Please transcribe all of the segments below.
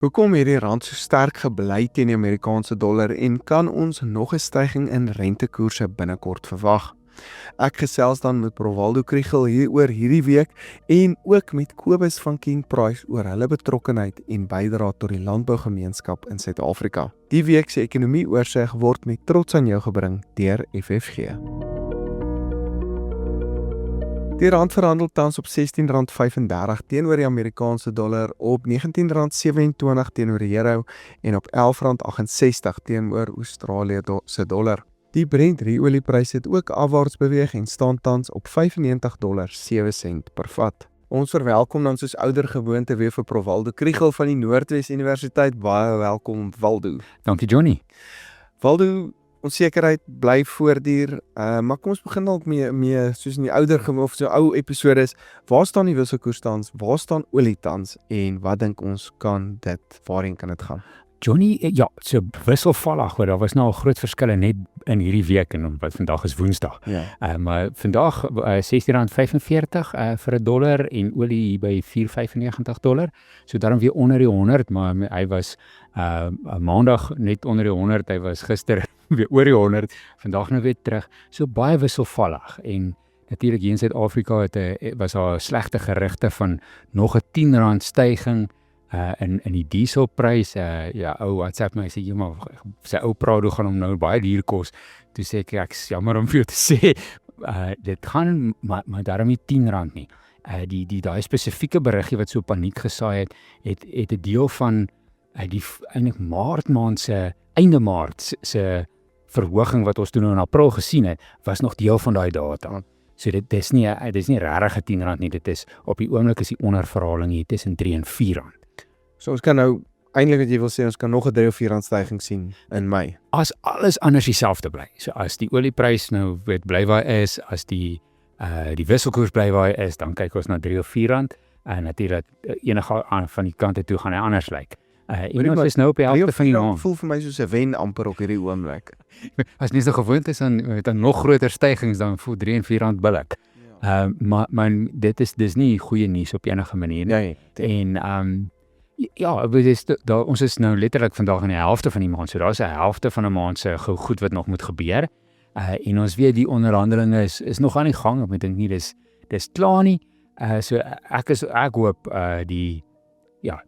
Hoekom het die rand so sterk gebly teen die Amerikaanse dollar en kan ons nog 'n styging in rentekoerse binnekort verwag? Ek gesels dan met Provaldo Kriel hieroor hierdie week en ook met Kobus van King Price oor hulle betrokkenheid en bydrae tot die landbougemeenskap in Suid-Afrika. Die week se ekonomie-oorsig word met trots aan jou gebring deur FFG. Die rand verhandel tans op R16.35 teenoor die Amerikaanse dollar, op R19.27 teenoor die euro en op R11.68 teenoor Australië se dollar. Die Brent oliepryse het ook afwaarts beweeg en staan tans op $95.07 per vat. Ons verwelkom dan soos ouer gewoonte weer vir Provaldo Kriel van die Noordwes Universiteit. Baie welkom, Waldo. Dankie Johnny. Waldo, onsekerheid bly voortduur, maar kom ons begin dalk mee soos in die ouer of so ou episodes. Waar staan die wisselkoers tans? Waar staan olie tans? En wat dink ons waarheen kan dit gaan? Johnny, ja, so wisselvallig, hoor, daar was nou al groot verskille net in hierdie week en wat vandag is Woensdag. Ja. Maar vandag R16.45 vir 'n dollar en olie hier by $4.95. So daarom weer onder die 100, maar hy was maandag net onder die 100, hy was gister weer oor die 100, vandag nou weer terug. So baie wisselvallig en natuurlik hier in Suid-Afrika was daar slegte gerugte van nog 'n R10 styging in die dieselprys. Ou WhatsApp my sê, maar sy ou Prado gaan hom nou baie duur kos. Toe sê ek is jammer om vir jou te sê, dit gaan maar daarom nie R10 nie. Daai spesifieke beriggie wat so paniek gesaai het 'n deel van die eintlik Maart maand se einde Maart se verhoging wat ons toe nou in April gesien het, was nog deel van daai data. So dit is nie regtig R10 nie, dit is op die oomblik is die onderverhaling hier tussen R3 en R4. So ons kan nou, eintlik wat jy wil sê, ons kan nog 'n R3 of R4 styging sien in Mei. As alles anders dieselfde bly. So as die olieprys nou bly waar hy is, as die wisselkoers bly waar hy is, dan kyk ons na R3 of R4 en natuurlik enige van die kante toe gaan hy anders lyk. Ons is nou op die helfte van die maand. Voel vir my soos 'n wen amper op hierdie oomblik. As nie so gewoond is dan nog groter stygings, dan voel R3 en R4 billik. Maar dis nie goeie nuus op enige manier nie. Nee. En ons is nou letterlik vandag in die helfte van die maand, so daar is 'n helfte van 'n maand se goed wat nog moet gebeur. En ons weet die onderhandelinge is nog aan die gang, ek dink nie dis klaar nie. So ek hoop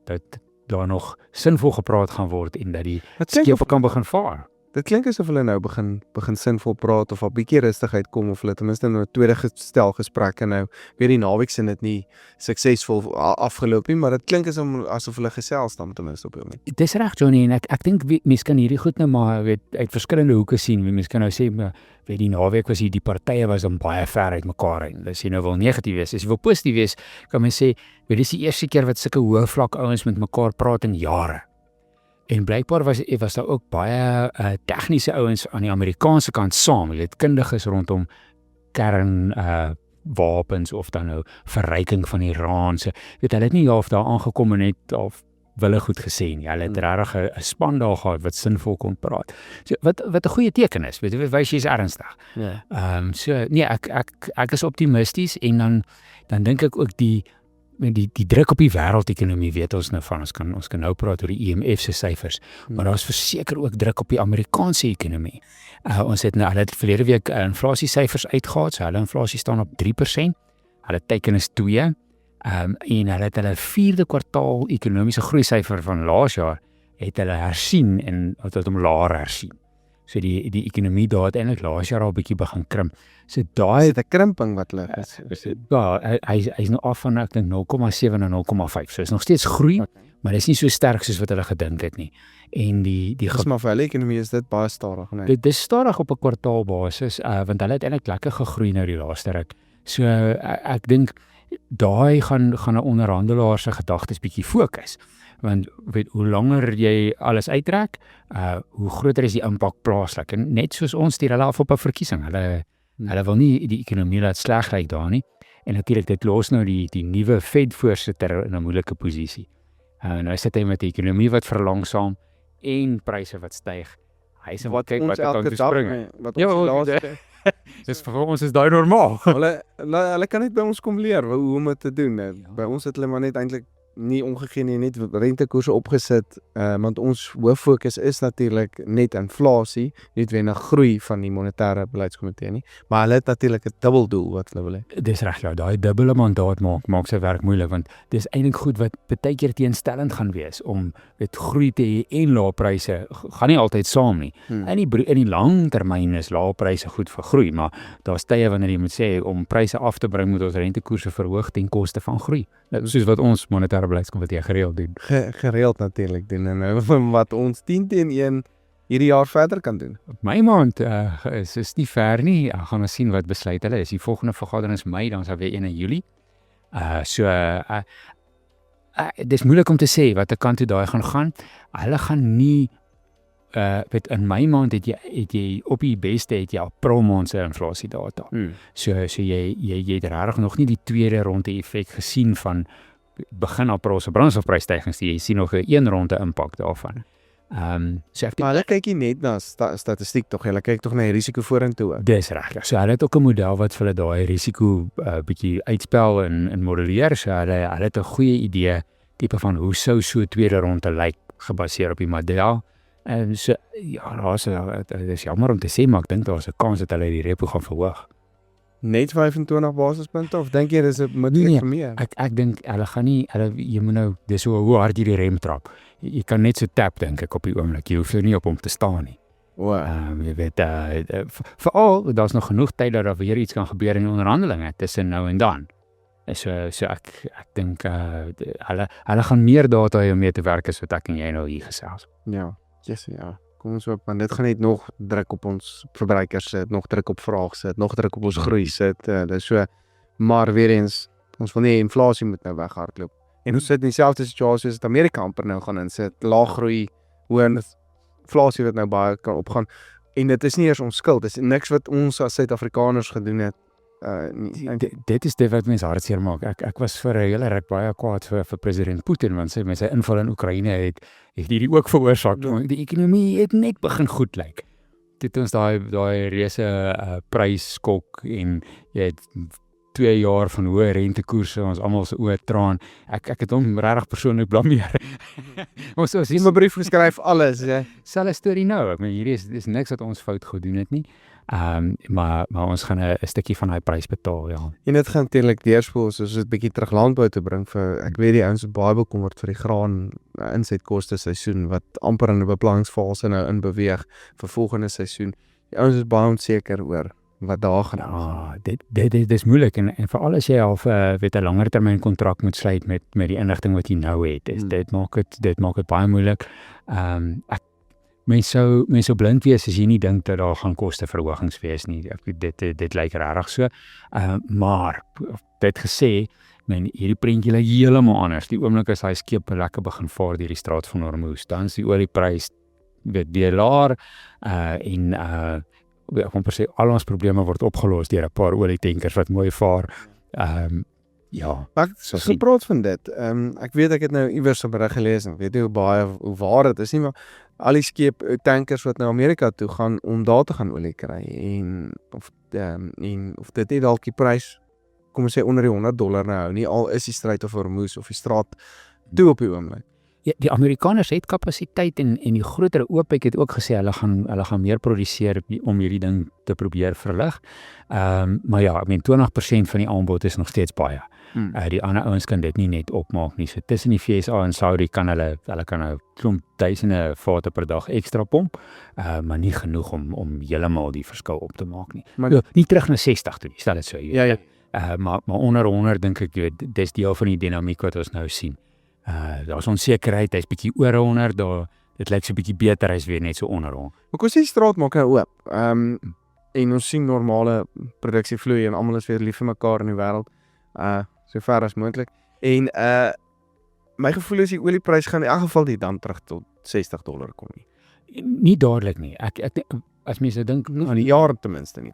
dat daar nog sinvol gepraat gaan word en dat die skepe kan begin vaar. Dit klink asof hulle nou begin sinvol praat of 'n bietjie rustigheid kom, of hulle ten minste nou 'n tweede stel gesprekke nou. Weet die naweek se dit nie suksesvol afgeloop nie, maar dit klink asof hulle gesels dan ten minste op hom. Dis reg Johnny, en ek dink mense kan hierdie goed nou maar uit verskillende hoeke sien. Mense kan nou sê, maar die naweek was die partye was dan baie ver uit mekaar uit. As jy nou wil negatief wees, as jy wil positief wees, kan mens sê, dis die eerste keer wat sulke hoë vlak ouens met mekaar praat in jare. En blykbaar was daar ook baie tegniese ouens aan die Amerikaanse kant saam, kundiges rondom kernwapens of dan nou verryking van Iran. So, hulle het nie of daar aangekom en net of wille goed gesê nie. Hulle het regtig 'n span daar gehad wat sinvol kon praat. So, wat 'n goeie teken is, wys jy is ernstig. Ja. So nee, ek is optimisties en dan dink ek ook die druk op die wêreldekonomie weet ons nou van. Ons kan nou praat oor die IMF se syfers, maar daar is verseker ook druk op die Amerikaanse ekonomie. Ons het hulle het verlede week inflasiesyfers uitgehaal, so hulle inflasie staan op 3%. Hulle teiken is 2. En hulle het hulle 4de kwartaal ekonomiese groeisyfer van laas jaar het hulle hersien en het hom laer hersien. So die ekonomie daar het eintlik laas jaar al 'n bietjie begin krimp. So daai is 'n krimping wat hulle hy's nou af van ek dink 0,7 na 0,5. So is nog steeds groei, maar dis nie so sterk soos wat hulle gedink het nie. En maar vir hulle ekonomie is dit baie stadig, nee. Dit is stadig op 'n kwartaalbasis, want hulle het eintlik lekker gegroei nou die laaste ruk. So ek dink daai gaan 'n onderhandelaar se gedagtes bietjie fokus. Want hoe langer jy alles uittrek, hoe groter is die impak plaaslik. En net soos ons stuur hulle af op 'n verkiesing. Hulle wil nie die ekonomie laat sleg lyk daar nie. En natuurlik dit los nou die nuwe Fed-voorsitter in 'n moeilike posisie. Nou sit hy met die ekonomie wat verlangsaam en pryse wat styg. Hy sê wat kyk wat kan spring. Dis vir ons is daai normaal. Hulle kan net by ons kom leer hoe om dit te doen. By ons het hulle maar net eintlik nie omgegee nie, net rentekoerse opgesit, want ons hooffokus is natuurlik net inflasie, nie noodwendig groei van die monetêre beleidskomitee nie, maar hulle het natuurlik 'n dubbeldoel wat hulle wil hê. Dis reg, ja, daai dubbele mandaat maak sy werk moeilik, want dis eintlik goed wat baie keer teenstellend gaan wees om met groei te hê en lae pryse gaan nie altyd saam nie. In die lang termyn is lae pryse goed vir groei, maar daar's tye wanneer jy moet sê om pryse af te bring moet ons rentekoerse verhoog ten koste van groei. Soos wat ons monetêre beleidskomitee gereeld doen. Gereeld natuurlik doen en wat ons 10-1 hierdie jaar verder kan doen. My maand is nie ver nie. Ek gaan ons sien wat besluit hulle is. Die volgende vergadering is Mei, dan sal weer 1 in Julie. Dis moeilik om te sê wat 'n kant toe daai gaan. Hulle gaan nie in my maand het jy op die beste het jy April maand se inflasiedata. So jy het regtig nog nie die tweede ronde effek gesien van begin April se brandstofprysstygings. Jy sien nog 'n een ronde impak daarvan. Maar hulle kyk nie net na statistiek tog, hulle kyk tog na die risiko vorentoe ook. Dis reg. So hulle het ook 'n model wat vir hulle daai risiko bietjie uitspel en modelleer. So hulle het 'n goeie idee tipe van hoe sou so 'n tweede ronde lyk gebaseer op die model. En so ja, dit is jammer om te sê, maar ek dink daar's 'n kans dat hulle die repo gaan verhoog. Net 25 basispunte of dink jy dis 'n moontlik vir meer? Ek dink hulle gaan nie jy moet nou dis hoe hard jy die rem trap. Jy kan net so tap dink ek op die oomblik. Jy hoef nie op hom te staan nie. Jy weet veral daar's nog genoeg tyd dat daar weer iets kan gebeur in die onderhandelinge tussen nou en dan. So ek dink hulle gaan meer data hê om mee te werk as wat ek en jy nou hier gesels. Ja. Kom ons hoop, want dit gaan net nog druk op ons verbruikers sit, nog druk op vraag sit, nog druk op ons groei sit. Dis so, maar weer eens, ons wil nie inflasie moet nou weghardloop. En ons sit in dieselfde situasie as Amerika amper nou gaan insit, laag groei, hoë inflasie wat nou baie kan opgaan. En dit is nie eers ons skuld, dis niks wat ons as Suid-Afrikaners gedoen het. Dit is dit wat mense hartseer maak. Ek was vir 'n hele ruk baie kwaad vir president Putin, want sy met sy inval in Oekraïne het hierdie ook veroorsaak. Die ekonomie het net begin goed lyk. Dit ons daai reuse prysskok en jy het 2 jaar van hoë rentekoerse, ons almal se oë traan. Ek het hom regtig persoonlik blameer. Ons sien 'n brief geskryf alles, selfe storie nou. Ek meen hierdie is niks wat ons fout gedoen het nie. Maar ons gaan 'n stukkie van daai prys betaal, ja. En dit gaan natuurlik deurspoel soos 'n bietjie terug landbou te bring vir ek weet die ouens is baie bekommerd vir die graan insetkoste seisoen wat amper in 'n beplanningsfase nou in beweeg vir volgende seisoen. Die ouens is baie onseker oor wat daar gaan. Ja, dit is moeilik en veral as jy al 'n langer termyn kontrak moet sluit met die inligting wat jy nou het. Dit maak dit baie moeilik. Mens sou blind wees as jy nie dink dat daar gaan kosteverhogings wees nie. Dit lyk regtig so. Maar dit gesê, hierdie prentjie lyk heeltemal anders. Die oomblik as hy skip lekker begin vaar deur die straat van Hormuz, dan is die olieprys weer laer en ek kan per se al ons probleme word opgelos deur 'n paar olietankers wat mooi vaar. Ja. Maar gepraat van dit. Ek weet ek het nou iewers 'n berig gelees en weet nie hoe waar dit is nie, maar al die tankers wat na Amerika toe gaan om daar te gaan olie kry en of dit net dalk die prys kom ons sê onder die $100 nou hou nie, al is die stryd of Hormuz of die straat toe op die oomblik. Ja, die Amerikaners het kapasiteit en die groter OPEC het ook gesê hulle gaan meer produseer om hierdie ding te probeer verlig. Maar ja, ek meen 20% van die aanbod is nog steeds baie. Die ander ouens kan dit nie net opmaak nie. So tussen die VSA en Saudi kan hulle kan nou klomp duisende vate per dag ekstra pomp, maar nie genoeg om heeltemal die verskil op te maak nie. Maar nie terug na 60 toe nie, stel dit so. Ja. Maar onder 100 dink ek dis deel van die dinamiek wat ons nou sien. Daar's onsekerheid, hy's bietjie oor 100, dit lyk so bietjie beter hy's weer net so onder 100. Maar kom sê die straat maak nou oop. En ons sien normale produksie vloei en almal is weer lief vir mekaar in die wêreld. So ver as moontlik. En my gevoel is die olieprys gaan in elk geval nie dan terug tot $60 kom nie. Nie dadelik nie. Ek as mense dink aan die jaar ten minste nie.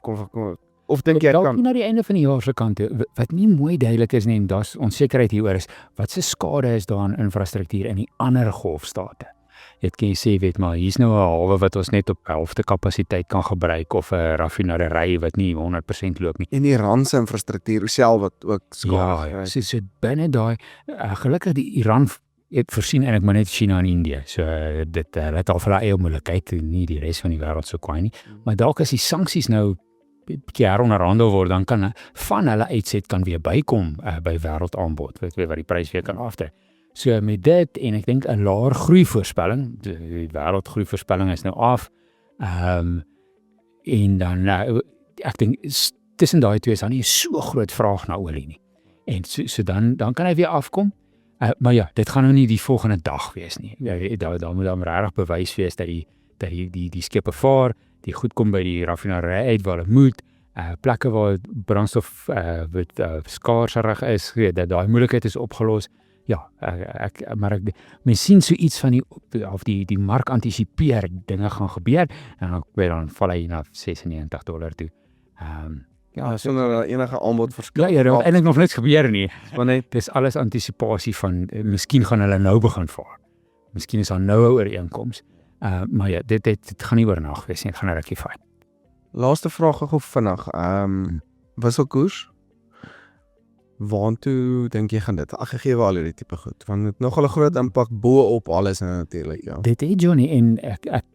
Of dink jy kan na die einde van die jaar se kant wat nie mooi duidelik is nie en daar's onsekerheid hieroor is wat se skade is daar aan infrastruktuur in die ander golfstate. dit kan jy sê, weet maar, hier's nou 'n hawe wat ons net op helfte kapasiteit kan gebruik of 'n raffinaderry wat nie 100% loop nie. En die rand se infrastruktuur self wat ook Ja, skaars is. so binne daai gelukkig die Iran het voorsien eintlik maar net China en Indië. So dit het al vir hulle eie moeilikheid, nie die res van die wêreld so kwaai nie. Maar dalk as die sanksies nou bietjie heronderhandel word, dan kan van hulle uitset kan weer bykom by wêreldaanbod, weet wat die prys weer kan aftrek. So met dit en ek dink 'n laer groeivoorspelling, die wêreldgroeivoorspelling is nou af. En dan ek dink tussen daai twee is dan nie so groot vraag na olie nie. En so dan kan hy weer afkom. Maar ja, dit gaan nou nie die volgende dag wees nie. Daar moet dan regtig bewys wees dat die skepe vaar, die goed kom by die raffinaderry uit waar dit moet, plekke waar brandstof skaarserig is, dat daai moeilikheid is opgelos. Ja, maar mens sien so iets van die mark antisipeer, dinge gaan gebeur en dan val hy na $96 toe. Ja, sonder enige aanbod verskil. Ja, dat eintlik nog niks gebeur nie. Want net Dis alles antisipasie van miskien gaan hulle nou begin vaar. Miskien is daar nou 'n ooreenkoms. Maar ja, dit gaan nie oornag wees nie, dit gaan 'n rukkie vat. laaste vraag gou vinnig. Wisselkoers. Waantoe dink jy gaan dit? Gegee al hierdie tipe goed, want dit nogal 'n groot impak bo op alles natuurlik, ja. Dit het Johnny en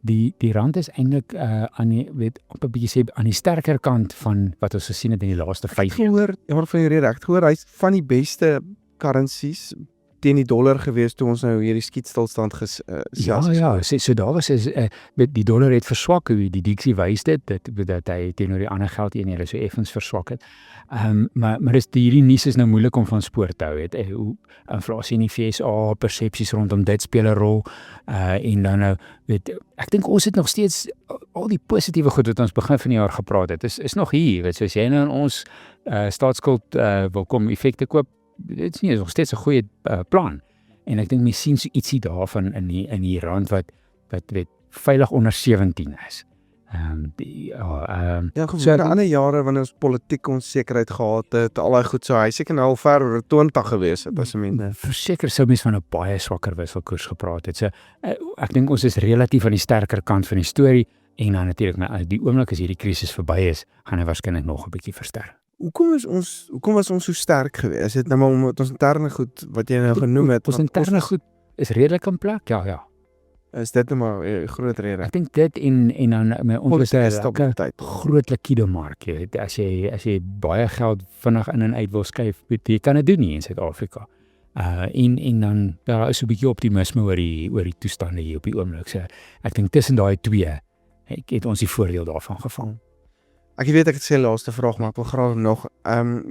die rand is eintlik aan die op 'n bietjie sê aan die sterker kant van wat ons gesien het in die laaste 5 jaar. Gehoor, jammer van jou rede, ek het gehoor hy's van die beste currencies teen die dollar gewees toe ons nou hierdie skietstilstand Ja, so daar was die dollar het verswak, die Dixie wys dit dat hy teenoor die ander geldeenhede so effens verswak het. Maar hierdie nuus is nou moeilik om van spoor te hou, weet hoe inflasie in die FSA, persepsies rondom dit speel 'n rol, en dan nou ek dink ons het nog steeds al die positiewe goed wat ons begin van die jaar gepraat het, is nog hier, weet soos jy nou in ons staatsskuld wil kom effekte koop. Dit is nog steeds 'n goeie plan. En ek dink mens sien so ietsie daarvan in die rand wat veilig onder 17 is. Ja, gewoon ander jare wanneer ons politiek onsekerheid gehad het, al daai goed so, hy seker nou al ver oor 20 gewees het, as mens verseker sou mens van 'n baie swakker wisselkoers gepraat het. So ek dink ons is relatief aan die sterker kant van die storie en dan natuurlik die oomblik as hierdie krisis verby is, gaan hy waarskynlik nog 'n bietjie versterk. Hoekom was ons so sterk geweest? Is dit nou maar omdat ons interne goed wat jy nou genoem het? Ons interne goed is redelik in plek. Ja. Is dit nou maar 'n groot rede? Ek dink dit en dan ons is 'n stabiliteit. groot liquide mark, jy weet. As jy baie geld vinnig in en uit wil skuif, jy kan dit doen nie in Suid-Afrika. En dan daar is 'n bietjie optimisme oor die toestande hier op die oomblik. So ek dink tussen daai twee het ons die voordeel daarvan gevang. Ek weet ek het sê laaste vraag, maar ek wil graag nog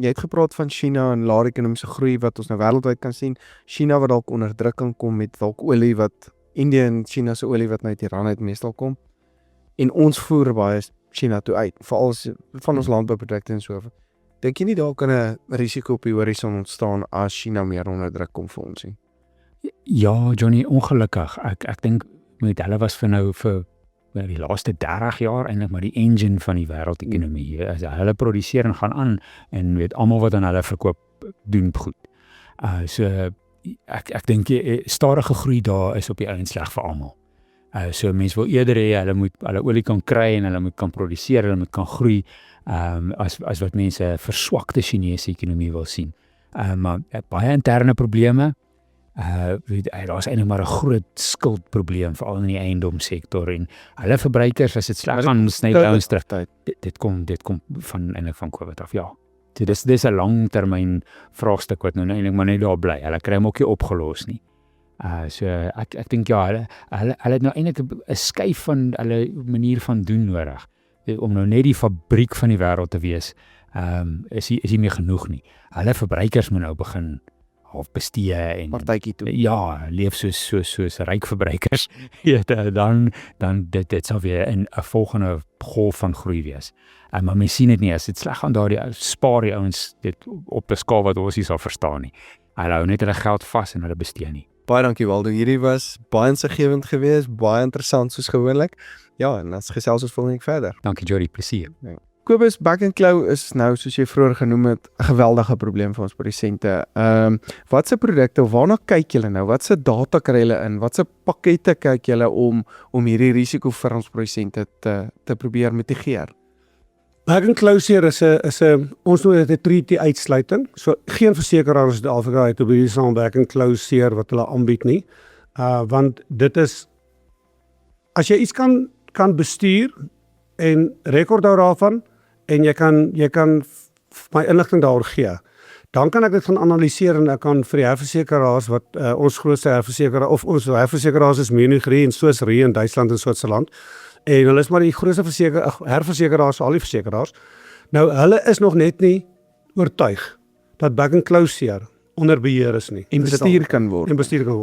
jy het gepraat van China en laer ekonomiese groei wat ons nou wêreldwyd kan sien. China wat dalk onder drukking kom met dalk olie wat Indië en China se olie wat nou uit Iran uit meestal kom. En ons voer baie China toe uit, veral van ons landbouprodukte en so. Dink jy nie daar kan 'n risiko op die horison ontstaan as China meer onder druk kom vir ons nie? Ja, Johnny, ongelukkig. Ek dink met hulle was vir die laaste 30 jaar eintlik maar die engine van die wêreldekonomie. As hulle produseer en gaan aan en weet almal wat aan hulle verkoop doen goed. So ek dink stadige groei daar is op die ouend sleg vir almal. So mense wil eerder hê hulle moet hulle olie kan kry en hulle moet kan produseer, hulle moet kan groei as wat mense verswakte Chinese ekonomie wil sien. Maar baie interne probleme. Daar's eintlik maar 'n groot skuldprobleem veral in die eiendomssektor en hulle verbruikers as dit sleg gaan sny ouens terug. Dit kom van COVID af, ja. So dis 'n langtermyn vraagstuk wat nou eintlik maar net daar bly. Hulle kry hom ook nie opgelos nie. So ek dink ja, hulle het nou eintlik 'n skuif van hulle manier van doen nodig. Om nou net die fabriek van die wêreld te wees, is nie meer genoeg nie. Hulle verbruikers moet nou begin half bestee en partytjie toe. Ja, leef soos ryk verbruikers. Dan dit sal weer 'n volgende golf van groei wees. Maar mens sien dit nie as dit sleg gaan daar spaar die ouens dit op 'n skaal wat ons nie sal verstaan nie. Hulle hou net hulle geld vas en hulle bestee nie. Baie dankie Waldo, hierdie was baie insiggewend geweest, baie interessant soos gewoonlik. Ja, en dan gesels ons volgende week verder. Dankie Jody, plesier. Ja. Kobus, Back and Claw is nou, soos jy vroeër genoem het, 'n geweldige probleem vir ons produsente. Watse produkte, waarna kyk julle nou? Watse data kry julle in? Watse pakkette kyk julle om hierdie risiko vir ons produsente te probeer mitigeer? Back and Claw seer is 'n ons noem dit 'n treaty uitsluiting. So geen versekeraar in Suid-Afrika het op hierdie saam Back and Claw seer wat hulle aanbied nie. Want dit is as jy iets kan bestuur en rekord hou daarvan en jy kan my inligting daaroor gee, dan kan ek dit gaan analiseer en ek kan vir die herversekeraars wat ons grootste herversekeraar of ons herversekeraars is Munich Re en Swiss Re in Duitsland en Switserland. En hulle is maar die grootste herversekeraars, al die versekeraars. Nou, hulle is nog net nie oortuig dat Back and Claw seer onder beheer is nie. En bestuur kan word.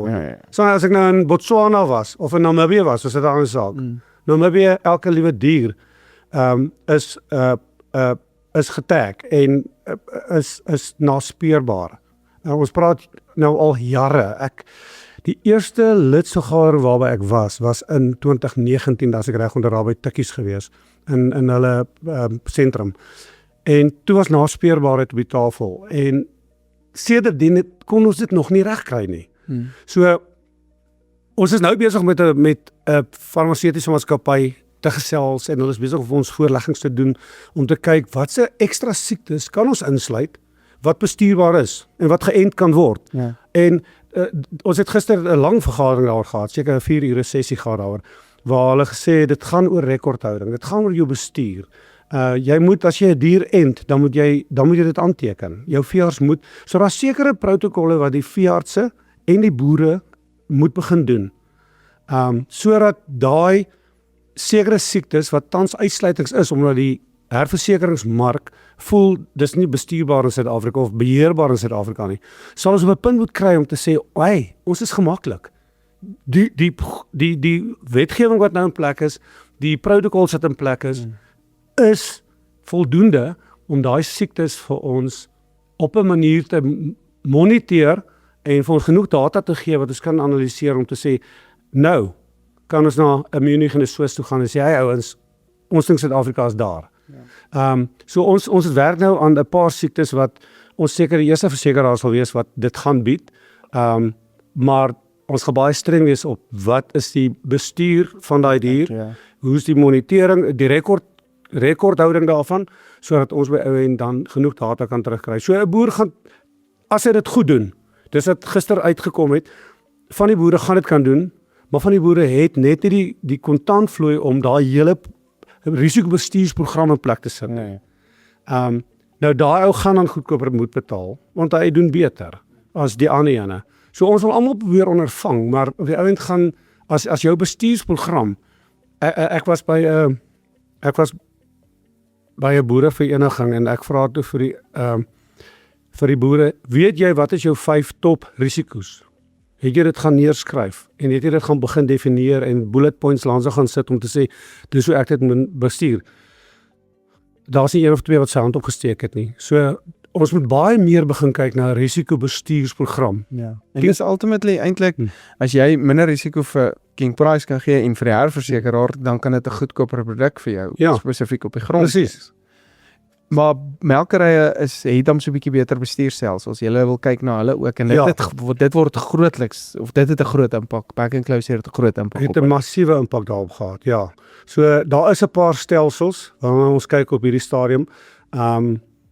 Ja. So as ek nou in Botswana was of in Namibië was, was dit 'n ander saak. Namibië, elke liewe dier is getag en is naspeurbaar. Ons praat nou al jare. Die eerste lidsogaar waarby ek was in 2019, as ek reg onthou, daar by Tikkies gewees in hulle sentrum. En toe was naspeurbaarheid op die tafel en sedertdien kon ons dit nog nie regkry nie. So ons is nou besig met 'n farmaseutiese maatskappy te gesels en hulle is besig om ons voorleggings te doen om te kyk watse ekstra siektes kan ons insluit wat bestuurbaar is en wat geënt kan word. Ja. En ons het gister 'n lang vergadering daaroor gehad, seker 'n 4 ure sessie gehad daaroor, waar hulle gesê dit gaan oor rekordhouding, dit gaan oor jou bestuur. Jy moet, as jy 'n dier ent, dan moet jy dit aanteken. Jou veearts moet, so daar's sekere protokolle wat die veeartse en die boere moet begin doen. Sodat daai sekere siektes wat tans uitsluitings is, omdat die herversekeringsmark voel dis nie bestuurbaar in Suid-Afrika of beheerbaar in Suid-Afrika nie, sal ons op 'n punt moet kry om te sê, hey, ons is gemaklik. Die wetgewing wat nou in plek is, die protokols wat in plek is voldoende om daai siektes vir ons op 'n manier te moniteer en vir ons genoeg data te gee wat ons kan analiseer om te sê, nou kan ons na 'n Munich en 'n Swiss toe gaan en sê, hey ouens, ons dink Suid-Afrika is daar. So ons werk nou aan 'n paar siektes wat ons seker die eerste versekeraar sal wees wat dit gaan bied, maar ons gaan baie streng wees op wat is die bestuur van daai dier, hoe is die monitering, die rekordhouding daarvan, sodat ons by ou en dan genoeg data kan terugkry. So 'n boer gaan, as hy dit goed doen, dis wat gister uitgekom het, van die boere gaan dit kan doen, maar van die boere het net nie die kontantvloei om daai hele risikobestuursprogram in plek te sit. Nee. Nou daai ou gaan dan goedkoper moet betaal, want hy doen beter as die ander ene. So ons wil almal probeer ondervang, maar op die ouend gaan, as jou bestuursprogram, ek was by 'n boerevereniging en ek vra toe vir die boere, weet jy wat is jou 5 top risiko's? Het jy dit gaan neerskryf en het jy dit gaan begin definieer en bullet points langs gaan sit om te sê, dis hoe ek dit moet bestuur. Daar's nie een of twee wat sy hand opgesteek het nie. So ons moet baie meer begin kyk na 'n risikobestuursprogram. Ja. En dis ultimately eintlik, as jy minder risiko vir King Price kan gee en vir die herversekeraar, dan kan dit 'n goedkoper produk vir jou, spesifiek op die grond. Presies. Maar melkerye het dan so 'n bietjie beter bestuurstelsels. Jy wil kyk na hulle ook en dit word grootliks, of dit het 'n groot impak. Back and Claw het 'n groot impak. Het 'n massiewe impak daarop gehad, ja. So daar is 'n paar stelsels waarna ons kyk op hierdie stadium,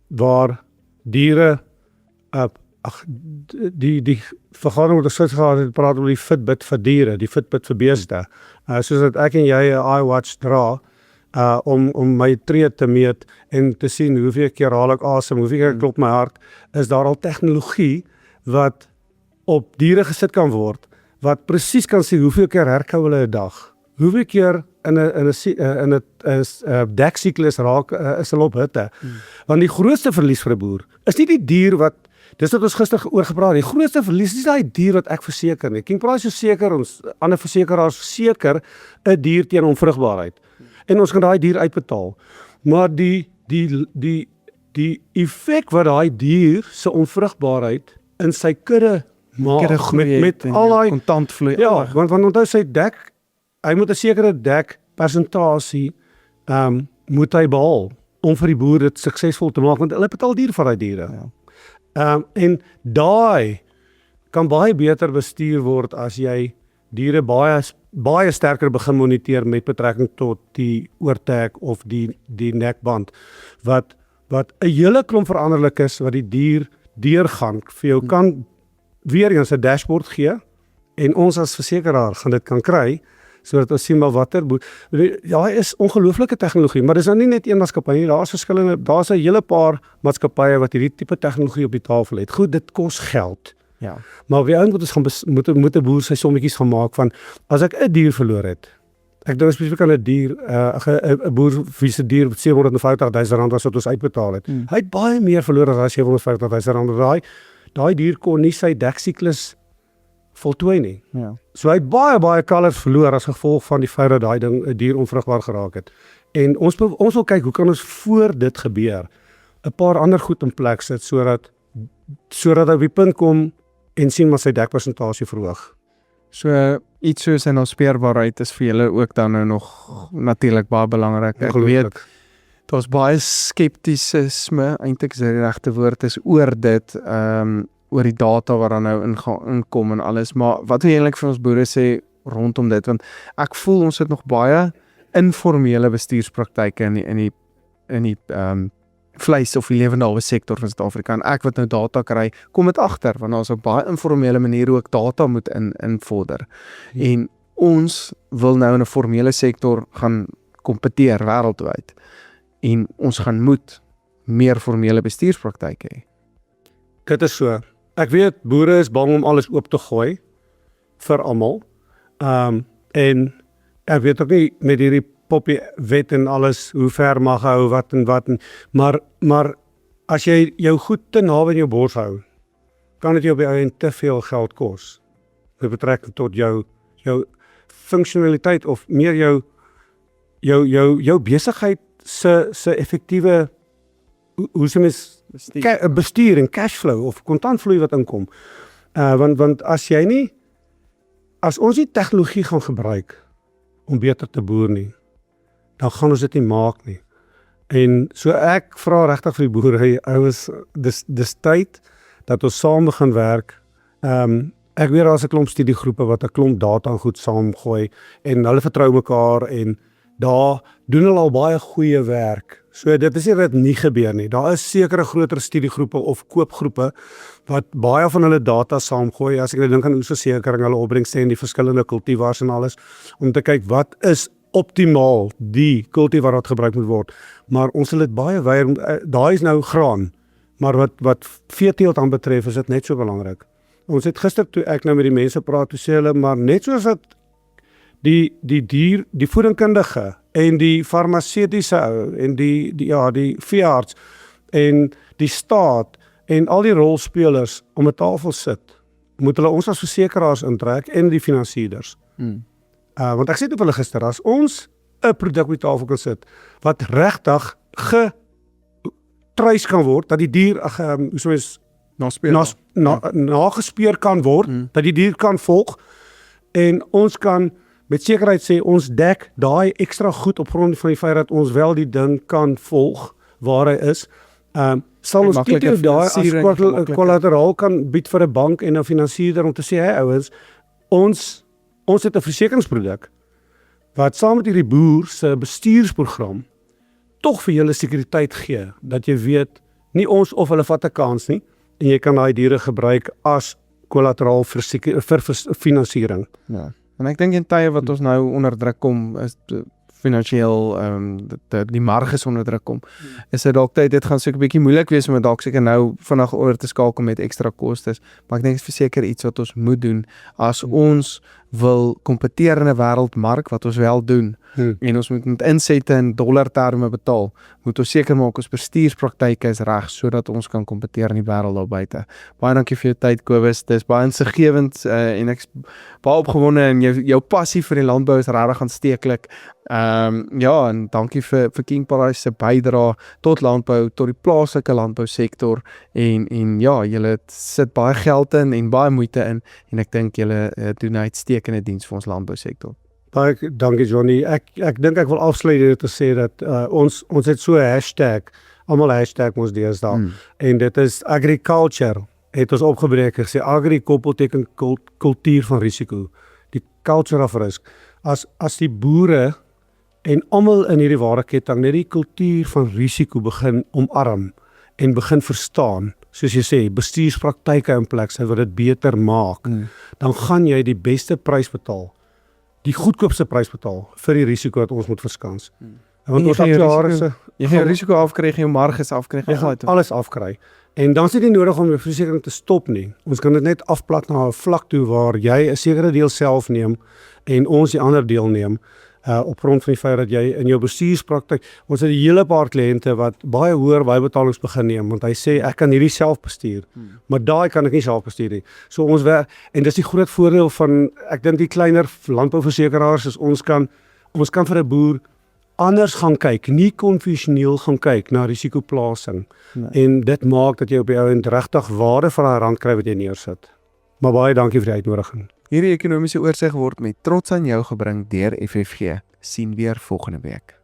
waar diere die vergadering wat ons gehad het, praat oor die Fitbit vir diere, die Fitbit vir beeste. Soos dat ek en jy 'n iWatch dra, om my tree te meet en te sien hoeveel keer haal ek asem, hoeveel keer klop my hart, is daar al tegnologie wat op diere gesit kan word, wat presies kan sê hoeveel keer herkou hulle 'n dag, hoeveel keer in 'n deksiklus raak is hulle op hitte. Want die grootste verlies vir 'n boer is nie die dier wat, dis wat ons gister oor gepraat het, die grootste verlies is daai dier wat ek verseker nie. King Price is seker, ons ander versekeraars verseker 'n dier teen onvrugbaarheid. En ons kan daai dier uitbetaal. Maar die effek wat daai dier se onvrugbaarheid in sy kudde maak met al daai kontantvloei. Ja, want onthou sy dek, hy moet 'n sekere dek persentasie moet hy behaal. om vir die boer dit suksesvol te maak, want hulle betaal duur vir daai diere. Ja. En daai kan baie beter bestuur word as jy diere baie sterker begin moniteer met betrekking tot die oortag of die nekband, wat 'n hele klomp veranderlik is, wat die dier deurgaan, vir jou kan weer eens 'n dashboard gee, en ons as versekeraar gaan dit kan kry, sodat ons sien maar watter ja, is ongelooflike tegnologie, maar dis nou nie net een maatskappy nie, daar's 'n hele paar maatskappye wat hierdie tipe tegnologie op die tafel het. Goed, dit kos geld. Ja. Maar op die ouend moet 'n boer sy sommetjies gaan maak van, as ek 'n dier verloor het, ek dink spesifiek aan 'n dier, 'n boer wie se dier R750,000 was wat ons uitbetaal het. Hy het baie meer verloor as daai R750,000. Daai dier kon nie sy deksiklus voltooi nie. Ja. So hy het baie kalvers verloor as gevolg van die feit dat daai ding 'n dier onvrugbaar geraak het. En ons wil kyk, hoe kan ons voor dit gebeur 'n paar ander goed in plek sit, sodat hy op die punt kom en sien maar sy dekpersentasie verhoog. So iets soos 'n aanspeurbaarheid is vir julle ook dan nou nog natuurlik baie belangrik. Ek weet daar's baie skeptisisme, eintlik is dit die regte woord, is oor dit, oor die data wat dan nou inkom en alles, maar wat wil jy eintlik vir ons boere sê rondom dit, want ek voel ons het nog baie informele bestuurspraktyke in die vleis of die lewende hawe sektor van Suid-Afrika, en ek wat nou data kry, kom dit agter, want daar is op baie informele maniere ook data moet invorder. En ons wil nou in 'n formele sektor gaan kompeteer wêreldwyd, en ons gaan moet meer formele bestuurspraktyke hê. Dit is so. Ek weet boere is bang om alles oop te gooi vir almal. En ek weet ook nie met hierdie poppie wet en alles hoe ver mag hou, wat en maar as jy jou goed te naby in jou bors hou, kan dit jou op die einde te veel geld kos met betrekking tot jou funksionaliteit of meer jou besigheid se effektiewe hoe se mens bestuur en cashflow of kontantvloei wat inkom. Want as ons nie tegnologie gaan gebruik om beter te boer nie, dan gaan ons dit nie maak nie. En so ek vra regtig vir die boere, ouens, dis tyd dat ons saam begin werk. Ek weet daar's 'n klomp studiegroepe wat 'n klomp data en goed saamgooi en hulle vertrou mekaar en daar doen hulle al baie goeie werk. So dit is nie dat nie gebeur nie. Daar is sekere groter studiegroepe of koopgroepe wat baie van hulle data saamgooi. As ek nou dink aan oesversekering, hulle opbrengste en die verskillende kultivars en alles, om te kyk wat is optimaal die kultivar wat gebruik moet word. Maar ons sal dit baie weier, daai is nou graan, maar wat veeteelt aan betref is dit net so belangrik. Ons het gister toe ek nou met die mense praat, toe sê hulle, maar net soos dat die voedingkundige en die farmaseutiese ou en die veearts en die staat en al die rolspelers om 'n tafel sit, moet hulle ons as versekeraars intrek en die finansierders. Want ek sê dit vir hulle gister, as ons 'n produk op die tafel kan sit wat regtig getruis kan word, dat die dier nagespeer kan word, dat die dier kan volg, en ons kan met sekerheid sê, ons dek daai ekstra goed op grond van die feit dat ons wel die ding kan volg waar hy is, sal ons dit daai as kollateraal kan bied vir 'n bank en 'n finansierder om te sê, hey ouens, ons het 'n versekeringsproduk wat saam met hierdie boer se bestuursprogram tog vir julle sekuriteit gee, dat jy weet, nie ons of hulle vat 'n kans nie, en jy kan daai diere gebruik as kollateraal vir finansiering. Ja. En ek dink in tye wat ons nou onder druk kom, is finansiëel, die marges onder druk kom, is dit dalk tyd, dit gaan seker 'n bietjie moeilik wees om dalk seker nou vinnig oor te skakel met ekstra kostes, maar ek dink dit is verseker iets wat ons moet doen as ons wil kompeteer in 'n wêreldmark, wat ons wel doen, en ons moet met insette in dollarterme betaal, moet ons seker maak ons bestuurspraktyke is reg, sodat ons kan kompeteer in die wêreld daar buite. Baie dankie vir jou tyd, Kobus, dis baie insiggewend, en ek is baie opgewonde, en jou passie vir die landbou is regtig aansteeklik. Ja, en dankie vir King Paradise se bydrae tot landbou, tot die plaaslike landbousektor, en ja, julle sit baie geld in en baie moeite in, en ek dink julle doen 'n uitstekende diens vir ons landbousektor. Baie dankie Johnny. Ek dink ek wil afsluit deur te sê dat ons het so 'n hashtag, almal hashtag ons deesdae en dit is agriculture. Het ons opgebreek gesê agri koppelteken kultuur van risiko. Die culture of risk. As die boere en almal in hierdie waardeketting net die kultuur van risiko begin omarm en begin verstaan, soos jy sê, bestuurspraktyke in plek sit wat dit beter maak, dan gaan jy die beste prys betaal. Die goedkoopste prys betaal vir die risiko wat ons moet verskans. Want ons aktuariese jy gaan jou risiko afkry, jou marges afkry, jy gaan alles afkry. En dan is dit nie nodig om jou versekering te stop nie. Ons kan dit net afplat na 'n vlak toe waar jy 'n sekere deel self neem en ons die ander deel neem. Op grond van die feit dat jy in jou bestuurspraktyk, ons het 'n hele paar kliënte wat baie hoër bybetalings begin neem, want hy sê ek kan hierdie self bestuur, maar daai kan ek nie self bestuur nie. So ons werk, en dis die groot voordeel van, ek dink die kleiner landbouversekeraars is ons kan vir 'n boer anders gaan kyk, nie konvensioneel gaan kyk na risikoplasing. En dit maak dat jy op die ou end regtig waarde van 'n rand kry wat jy neersit. Maar baie dankie vir die uitnodiging. Hierdie ekonomiese oorsig word met trots aan jou gebring deur FFG. Sien weer volgende week.